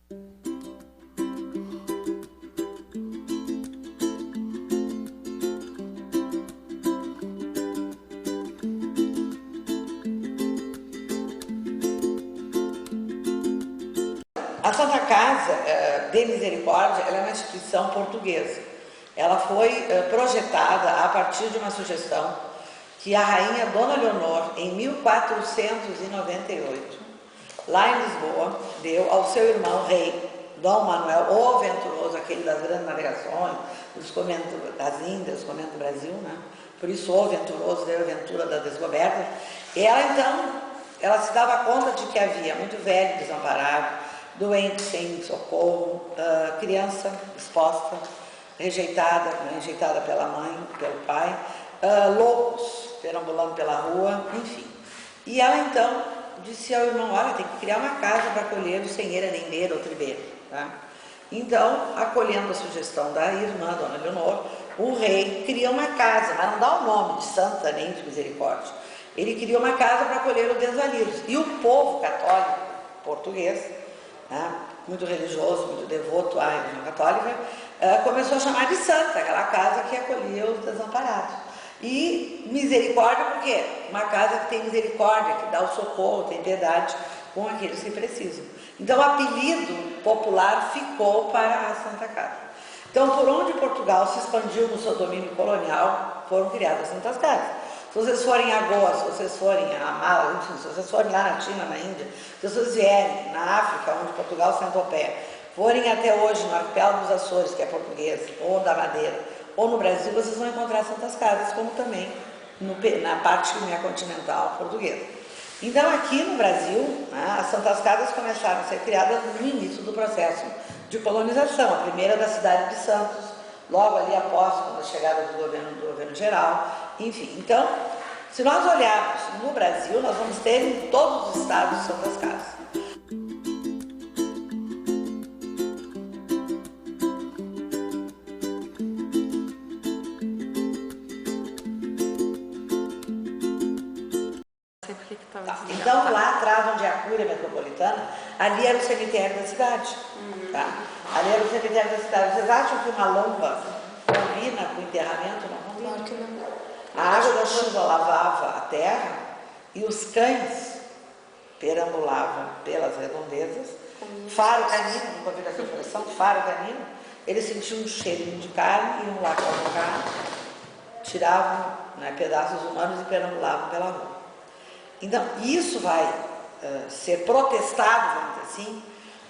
A Santa Casa de Misericórdia ela é uma instituição portuguesa. Ela foi projetada a partir de uma sugestão que a rainha Dona Leonor, em 1498, lá em Lisboa, deu ao seu irmão rei, Dom Manuel, o Aventuroso, aquele das grandes navegações, dos comentos das Índias, comentos do Brasil, né? Por isso o Aventuroso deu a aventura da descoberta. E ela então, ela se dava conta de que havia muito velho, desamparado, doente sem socorro, criança exposta, rejeitada pela mãe, pelo pai, loucos perambulando pela rua, enfim. E ela então disse ao irmão, olha, tem que criar uma casa para acolher o senheira, nem beira ou tribeira, tá? Então, acolhendo a sugestão da irmã, Dona Leonor, o rei cria uma casa, mas não dá o nome de Santa nem de Misericórdia. Ele cria uma casa para acolher os desvalidos. E o povo católico português, né, muito religioso, muito devoto à religião católica, começou a chamar de santa, aquela casa que acolhia os desamparados. E misericórdia por quê? Uma casa que tem misericórdia, que dá o socorro, tem piedade com aqueles que precisam. Então o apelido popular ficou para a Santa Casa. Então por onde Portugal se expandiu no seu domínio colonial, foram criadas Santas Casas. Se vocês forem a Goa, se vocês forem a Mala, se vocês forem lá na China, na Índia, se vocês vierem na África, onde Portugal sentou o pé, forem até hoje no arquipélago dos Açores, que é português, ou da Madeira, ou no Brasil, vocês vão encontrar Santas Casas, como também na parte continental portuguesa. Então aqui no Brasil, né, as Santas Casas começaram a ser criadas no início do processo de colonização, a primeira da cidade de Santos, logo ali após a chegada do governo geral, enfim. Então, se nós olharmos no Brasil, nós vamos ter em todos os estados Santas Casas. Então, lá atrás, onde é a Cúria Metropolitana, ali era o cemitério da cidade. Tá? Ali era o cemitério da cidade. Vocês acham que uma lomba combina com o enterramento? Não combina. Claro que não. A água da chuva lavava a terra e os cães perambulavam pelas redondezas. Faro canino, nunca ouviram essa expressão? Faro canino. Eles sentiam um cheirinho de carne, iam lá colocar, tiravam, né, pedaços humanos e perambulavam pela rua. Então, isso vai ser protestado, vamos dizer assim,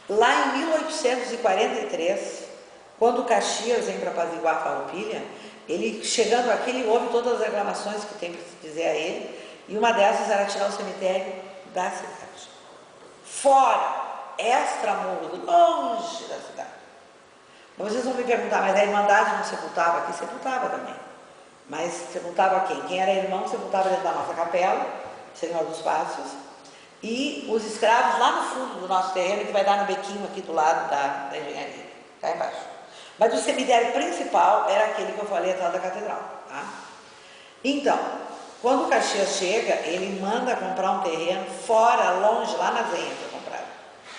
lá em 1843, quando Caxias vem para apaziguar a Farroupilha, ele, chegando aqui, ele ouve todas as reclamações que tem para se dizer a ele, e uma dessas era tirar o cemitério da cidade. Fora, extramuros, longe da cidade. Vocês vão me perguntar, mas a Irmandade não sepultava aqui? Sepultava também. Mas sepultava quem? Quem era irmão sepultava dentro da nossa capela, Senhor dos Passos, e os escravos lá no fundo do nosso terreno, que vai dar no bequinho aqui do lado da engenharia, cá embaixo. Mas o cemitério principal era aquele que eu falei atrás da catedral. Tá? Então, quando o Caxias chega, ele manda comprar um terreno fora, longe, lá na Zenha para comprar,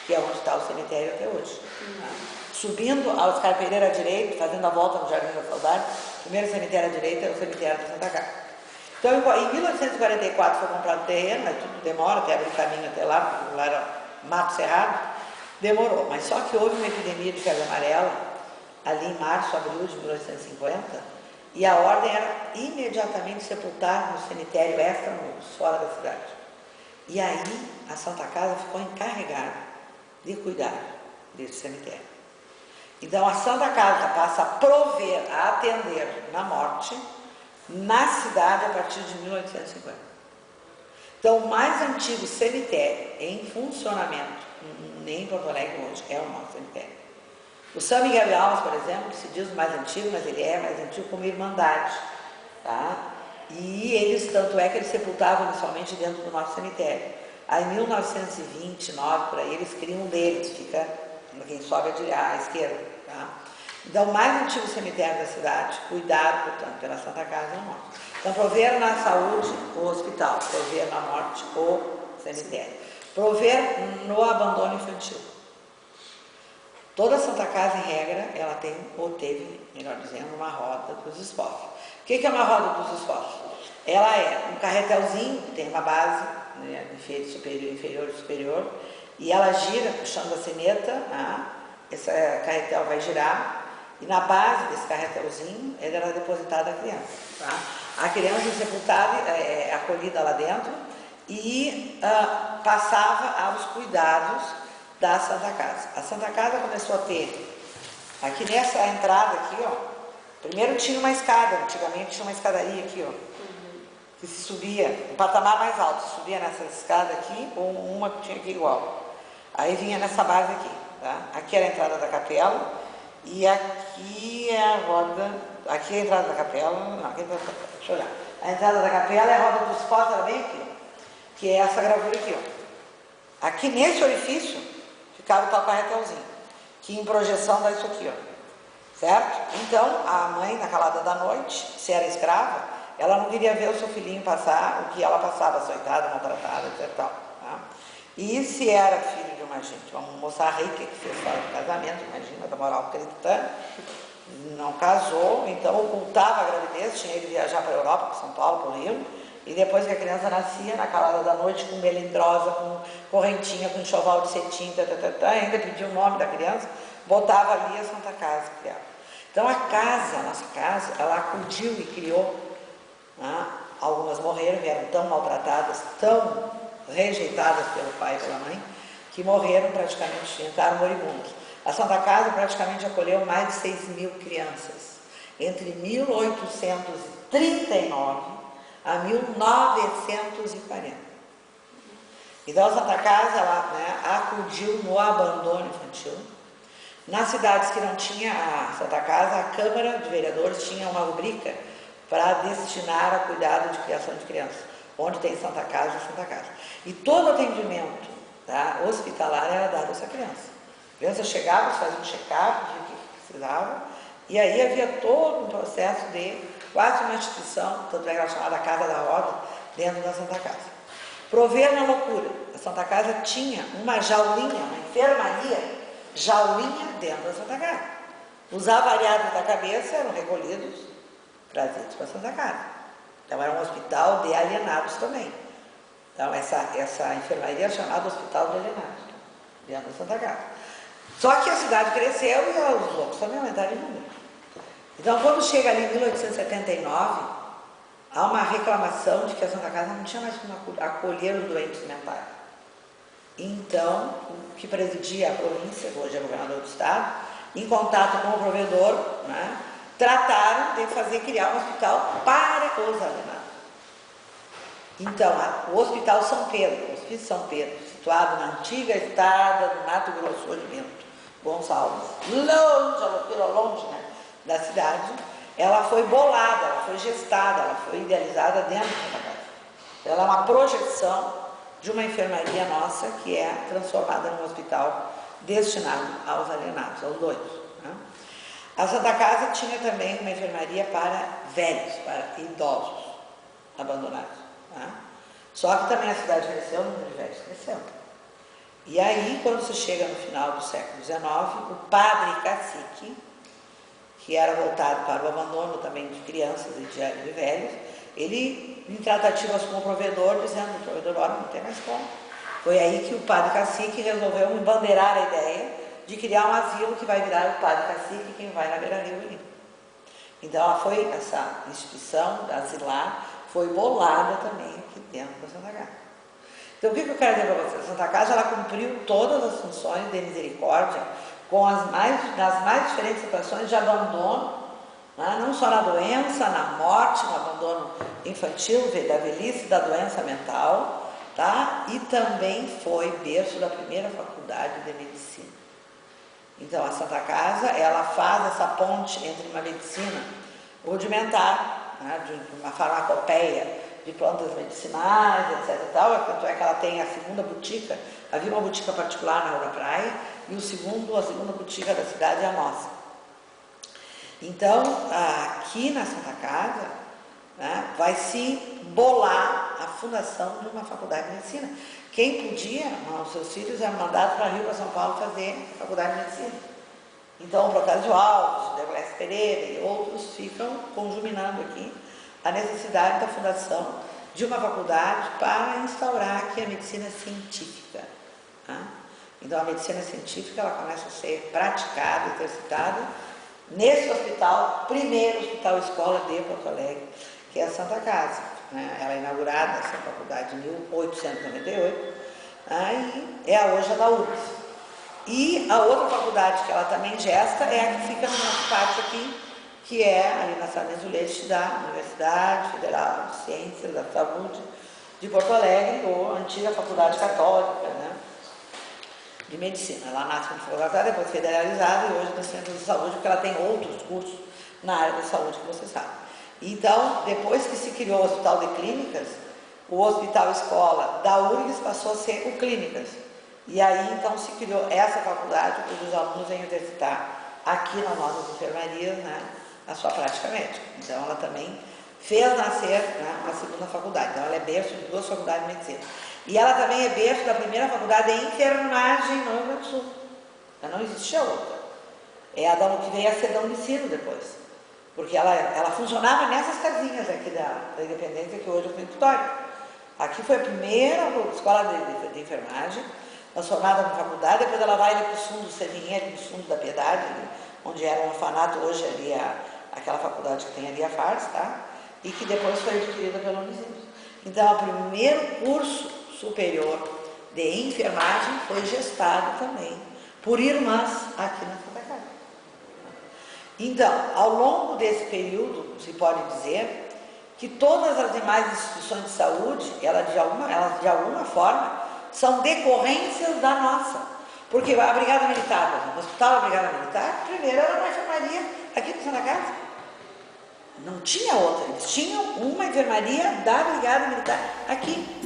que é onde está o cemitério até hoje. Tá? Subindo a Oscar Pereira à direita, fazendo a volta no Jardim da Saudade, o primeiro cemitério à direita é o cemitério da Santa Casa. Então, em 1844 foi comprado o terreno, mas tudo demora, até abrir caminho até lá, porque lá era mato cerrado, demorou. Mas só que houve uma epidemia de febre amarela, ali em março, abril de 1850, e a ordem era imediatamente sepultar no cemitério extramuros, fora da cidade. E aí, a Santa Casa ficou encarregada de cuidar desse cemitério. Então, a Santa Casa passa a prover, a atender na morte, na cidade a partir de 1850. Então, o mais antigo cemitério em funcionamento, nem em Porto Alegre hoje, é o nosso cemitério. O São Miguel de Almas, por exemplo, que se diz o mais antigo, mas ele é mais antigo como Irmandade. Tá? E eles, tanto é que eles sepultavam inicialmente dentro do nosso cemitério. Aí, em 1929, por aí, eles criam um deles, fica quem sobe à esquerda. Tá? Então, o mais antigo cemitério da cidade, cuidado, portanto, pela Santa Casa é o nosso. Então, prover na saúde o hospital, prover na morte o cemitério, prover no abandono infantil. Toda Santa Casa, em regra, ela tem, ou teve, melhor dizendo, uma roda dos esposos. O que é uma roda dos esposos? Ela é um carretelzinho, que tem uma base, né, inferior e superior, e ela gira, puxando a sineta, né? Esse carretel vai girar, e na base desse carretelzinho, ele era depositada a criança. Tá? A criança é sepultada, acolhida lá dentro, e passava aos cuidados da Santa Casa. A Santa Casa começou a ter, aqui nessa entrada aqui, ó, primeiro tinha uma escada, antigamente tinha uma escadaria aqui, ó, que se subia, um patamar mais alto, se subia nessa escada aqui, ou uma que tinha aqui igual. Aí vinha nessa base aqui, tá? Aqui era a entrada da capela, e aqui é a roda, aqui é a entrada da capela, não, aqui é a entrada da capela, deixa eu olhar. A entrada da capela é a roda dos esposos, ela vem aqui, que é essa gravura aqui, ó. Aqui nesse orifício ficava o tal carretelzinho, que em projeção dá isso aqui, ó. Certo? Então, a mãe, na calada da noite, se era escrava, ela não queria ver o seu filhinho passar o que ela passava, açoitada, maltratada, etc. Tá? E se era filho de uma gente, uma moça rica que fez fora do casamento, imagina, da moral cristã, não casou, então ocultava a gravidez, tinha que viajar para a Europa, para São Paulo, para o Rio, e depois que a criança nascia, na calada da noite, com melindrosa, com correntinha, com enxoval de cetim, ainda pedia o nome da criança, botava ali a Santa Casa, criava. Então a casa, a nossa casa, ela acudiu e criou, né? Algumas morreram, vieram tão maltratadas, tão rejeitadas pelo pai e pela mãe, que morreram praticamente, entraram moribundos. A Santa Casa praticamente acolheu mais de 6.000 crianças, entre 1839 a 1940. Então a Santa Casa, ela, né, acudiu no abandono infantil. Nas cidades que não tinha a Santa Casa, a Câmara de Vereadores tinha uma rubrica para destinar a cuidado de criação de crianças, onde tem Santa Casa e Santa Casa. E todo atendimento, tá, hospitalar era dado a essa criança. A criança chegava, fazia um check-up, via o que precisava, e aí havia todo um processo de quase uma instituição, tanto é que era chamada Casa da Roda, dentro da Santa Casa. Prover na loucura. A Santa Casa tinha uma jaulinha, uma enfermaria, jaulinha dentro da Santa Casa. Os avariados da cabeça eram recolhidos, trazidos para a Santa Casa. Então era um hospital de alienados também. Então essa enfermaria é chamada Hospital de Alienados, dentro da Santa Casa. Só que a cidade cresceu e os loucos também aumentaram em número. Então quando chega ali em 1879, há uma reclamação de que a Santa Casa não tinha mais como acolher os doentes mentais. Então, o que presidia a província, hoje é governador do estado, em contato com o provedor, né, trataram de criar um hospital para os alienados. Então, o Hospital São Pedro, o Hospício São Pedro, situado na antiga estrada do Mato Grosso de Bento Gonçalves, longe, né, da cidade, ela foi bolada, ela foi gestada, ela foi idealizada dentro da Santa Casa. Ela é uma projeção de uma enfermaria nossa que é transformada num hospital destinado aos alienados, aos doidos. Né? A Santa Casa tinha também uma enfermaria para velhos, para idosos abandonados. Né? Só que também a cidade cresceu, o número de velhos cresceu. E aí, quando se chega no final do século XIX, o padre cacique, que era voltado para o abandono também de crianças e de velhos, ele, em tratativas com o provedor, dizendo que o provedor, olha, não tem mais como. Foi aí que o padre cacique resolveu embandeirar a ideia de criar um asilo que vai virar o padre cacique quem vai na beira-rio ali. Então, essa instituição asilar foi bolada também aqui dentro da Santa Casa. Então, o que eu quero dizer para vocês? A Santa Casa, ela cumpriu todas as funções de misericórdia nas mais diferentes situações de abandono, né? Não só na doença, na morte, no abandono infantil, da velhice, da doença mental, tá? E também foi berço da primeira faculdade de medicina. Então, a Santa Casa, ela faz essa ponte entre uma medicina rudimentar, né? De uma farmacopeia, de plantas medicinais, etc. Tanto é que ela tem a segunda botica, havia uma botica particular na Rua da Praia, e a segunda botica da cidade é a nossa. Então, aqui na Santa Casa, né, vai se bolar a fundação de uma faculdade de medicina. Quem podia, os seus filhos eram mandados para Rio, para São Paulo, fazer faculdade de medicina. Então o Protásio Alves, o Deglés Pereira e outros ficam conjuminando aqui a necessidade da fundação de uma faculdade para instaurar aqui a medicina científica. Tá? Então a medicina científica ela começa a ser praticada, exercitada nesse hospital, primeiro hospital escola de Porto Alegre, que é a Santa Casa. Né? Ela é inaugurada, essa faculdade, em 1898, e é hoje a da URGS. E a outra faculdade que ela também gesta é a que fica no nosso pátio aqui, que é ali na Sarney do Leite da Universidade Federal de Ciências da Saúde de Porto Alegre, ou antiga Faculdade Católica, né, de Medicina. Ela nasce como faculdade, depois federalizada, e hoje no Centro de Saúde, porque ela tem outros cursos na área da saúde que você sabe. Então, depois que se criou o Hospital de Clínicas, o Hospital Escola da URGS passou a ser o Clínicas. E aí, então, se criou essa faculdade para os alunos venham exercitar aqui nas nossas enfermarias, né, a sua prática médica. Então, ela também fez nascer, né, uma segunda faculdade. Então, ela é berço de duas faculdades de medicina. E ela também é berço da primeira faculdade de enfermagem no Rio Grande do Sul. Já não existia outra. É a da que veio a ser da Unicino depois. Porque ela funcionava nessas casinhas aqui da Independência, que hoje é o Vitória. Aqui foi a primeira escola de enfermagem, transformada na faculdade, depois ela vai ali para os fundos do Sevinha, ali nos fundos da Piedade, ali, onde era um orfanato, hoje ali aquela faculdade que tem ali a FARS, tá? E que depois foi adquirida pela Unicino. Então, o primeiro curso superior de enfermagem foi gestado também por irmãs aqui na Santa Casa. Então, ao longo desse período, se pode dizer que todas as demais instituições de saúde, elas de alguma forma, são decorrências da nossa. Porque a Brigada Militar, por exemplo, o Hospital da Brigada Militar, primeiro era uma enfermaria aqui na Santa Casa. Não tinha outra, eles tinham uma enfermaria da Brigada Militar aqui.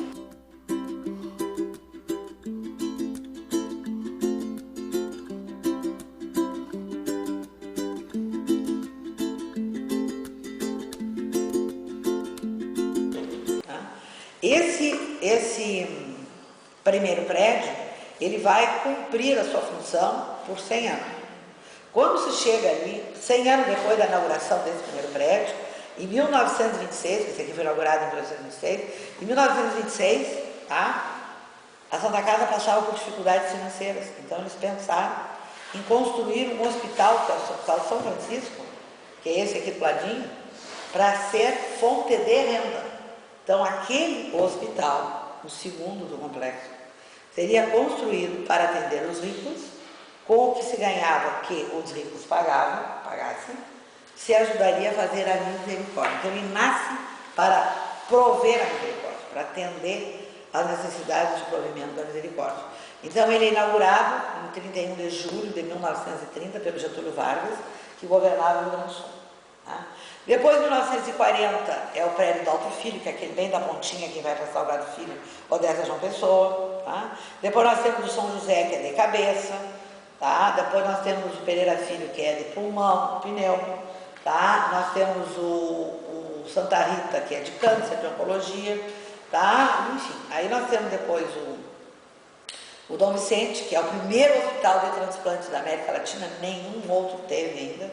Esse primeiro prédio, ele vai cumprir a sua função por 100 anos. Quando se chega ali, 100 anos depois da inauguração desse primeiro prédio, em 1926, esse aqui foi inaugurado em 1926, em 1926, tá, a Santa Casa passava por dificuldades financeiras. Então eles pensaram em construir um hospital, que é o Hospital São Francisco, que é esse aqui do ladinho, para ser fonte de renda. Então, aquele hospital, o segundo do complexo, seria construído para atender os ricos, com o que se ganhava que os ricos pagassem, se ajudaria a fazer a misericórdia. Então, ele nasce para prover a misericórdia, para atender às necessidades de provimento da misericórdia. Então, ele é inaugurado em 31 de julho de 1930 pelo Getúlio Vargas, que governava o Rio Grande do Sul. Tá? Depois, em 1940, é o prédio do Alto Filho, que é aquele bem da pontinha que vai para Salgado Filho, Odessa João Pessoa. Tá? Depois nós temos o São José, que é de cabeça. Tá? Depois nós temos o Pereira Filho, que é de pulmão, pneu. Tá? Nós temos o Santa Rita, que é de câncer, de oncologia. Tá? Enfim, aí nós temos depois o Dom Vicente, que é o primeiro hospital de transplantes da América Latina, nenhum outro teve ainda.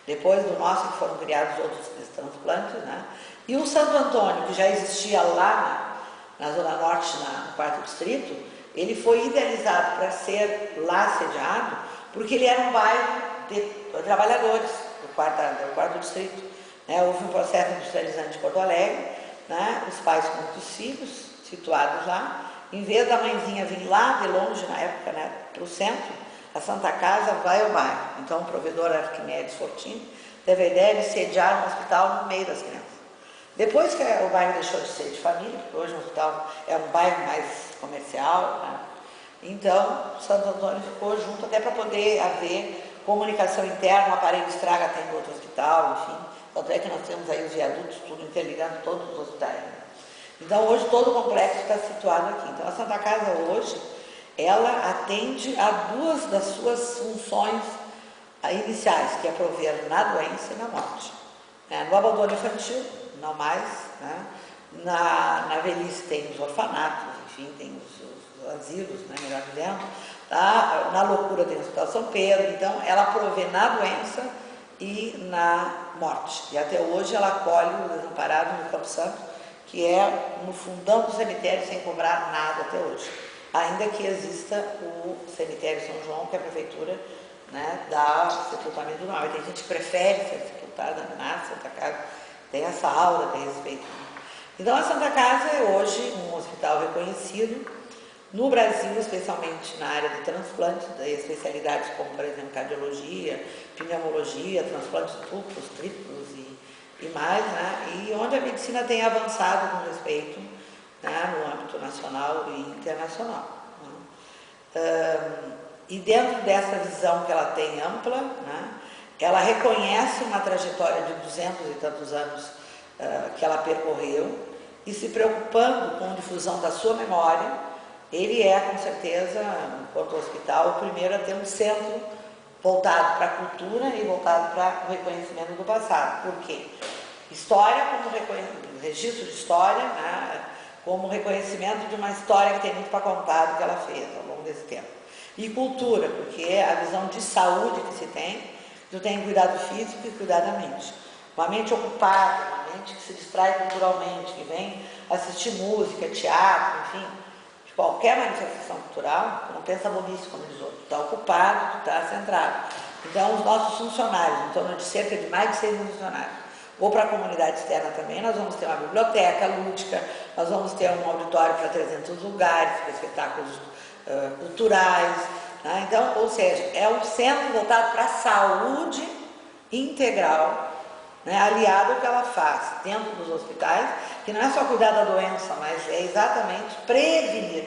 Depois do nosso, que foram criados outros transplantes, né? E o Santo Antônio, que já existia lá na Zona Norte, no 4º Distrito, ele foi idealizado para ser lá sediado, porque ele era um bairro de trabalhadores do 4º Distrito. Né? Houve um processo industrializante de Porto Alegre, né? Os pais com muitos filhos situados lá, em vez da mãezinha vir lá de longe, na época, né, para o centro, a Santa Casa vai ao bairro. Então, o provedor Arquimedes Fortini teve a ideia de sediar um hospital no meio das crianças. Depois que o bairro deixou de ser de família, porque hoje o hospital é um bairro mais comercial, né? Então, Santo Antônio ficou junto até para poder haver comunicação interna, o aparelho estraga até em outro hospital, enfim. Tanto é que nós temos aí os viadutos, tudo interligando todos os hospitais. Né? Então, hoje todo o complexo está situado aqui. Então, a Santa Casa hoje, ela atende a duas das suas funções iniciais, que é prover na doença e na morte. No abandono infantil, não mais, né? Na velhice tem os orfanatos, enfim, tem os asilos, né, melhor dizendo, Na loucura tem o Hospital São Pedro, então ela provê na doença e na morte. E até hoje ela acolhe o desamparado no Campo Santo, que é no fundão do cemitério sem cobrar nada até hoje. Ainda que exista o cemitério São João, que a prefeitura, né, dá sepultamento normal. Tem gente que prefere ser sepultada na Santa Casa, tem essa aura de respeito. Então a Santa Casa é hoje um hospital reconhecido no Brasil, especialmente na área de transplante, de especialidades como, por exemplo, cardiologia, pneumologia, transplantes duplos, triplos e mais, né? E onde a medicina tem avançado com respeito, né, no âmbito nacional e internacional. E dentro dessa visão que ela tem ampla, né, ela reconhece uma trajetória de 200 e tantos anos que ela percorreu e se preocupando com a difusão da sua memória. Ele é, com certeza, enquanto hospital, o primeiro a ter um centro voltado para a cultura e voltado para o reconhecimento do passado. Por quê? História como registro de história, né, como reconhecimento de uma história que tem muito para contar do que ela fez ao longo desse tempo. E cultura, porque é a visão de saúde que se tem, tu tem cuidado físico e cuidado da mente. Uma mente ocupada, uma mente que se distrai culturalmente, que vem assistir música, teatro, enfim, qualquer manifestação cultural, tu não pensa bobice como diz outro, tu está ocupado, tu está centrado. Então, os nossos funcionários, em torno de cerca de mais de 6 mil funcionários, ou para a comunidade externa também, nós vamos ter uma biblioteca lúdica, nós vamos ter um auditório para 300 lugares, para espetáculos culturais, né? Então, ou seja, é um centro voltado para a saúde integral, né, aliado ao que ela faz dentro dos hospitais, que não é só cuidar da doença, mas é exatamente prevenir.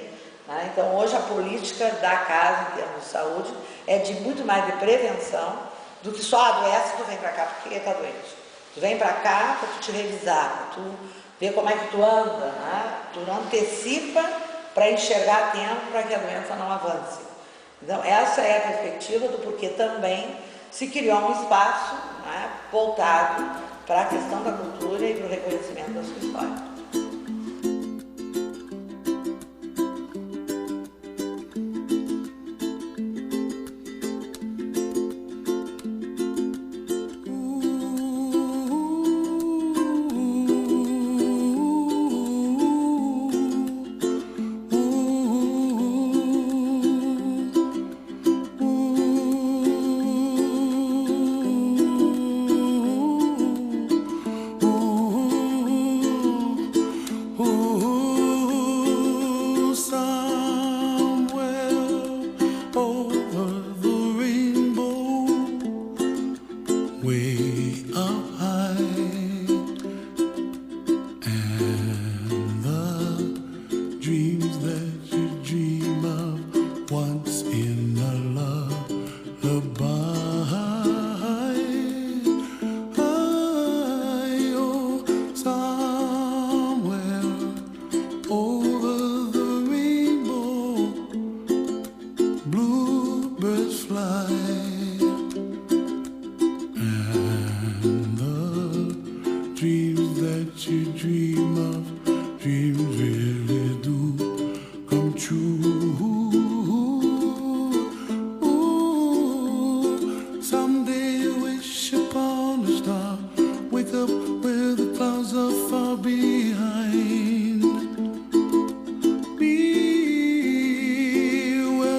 Né? Então, hoje a política da casa em termos de saúde é de muito mais de prevenção do que só adoece e tu vem para cá porque está doente. Tu vem para cá para tu te revisar, para tu ver como é que tu anda, né? Tu antecipa para enxergar a tempo para que a doença não avance. Então, essa é a perspectiva do porquê também se criou um espaço, né, voltado para a questão da cultura e para o reconhecimento da sua história.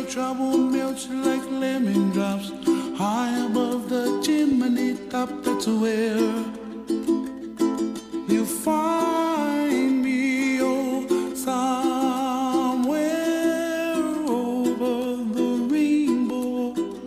Trouble melts like lemon drops high above the chimney top. That's where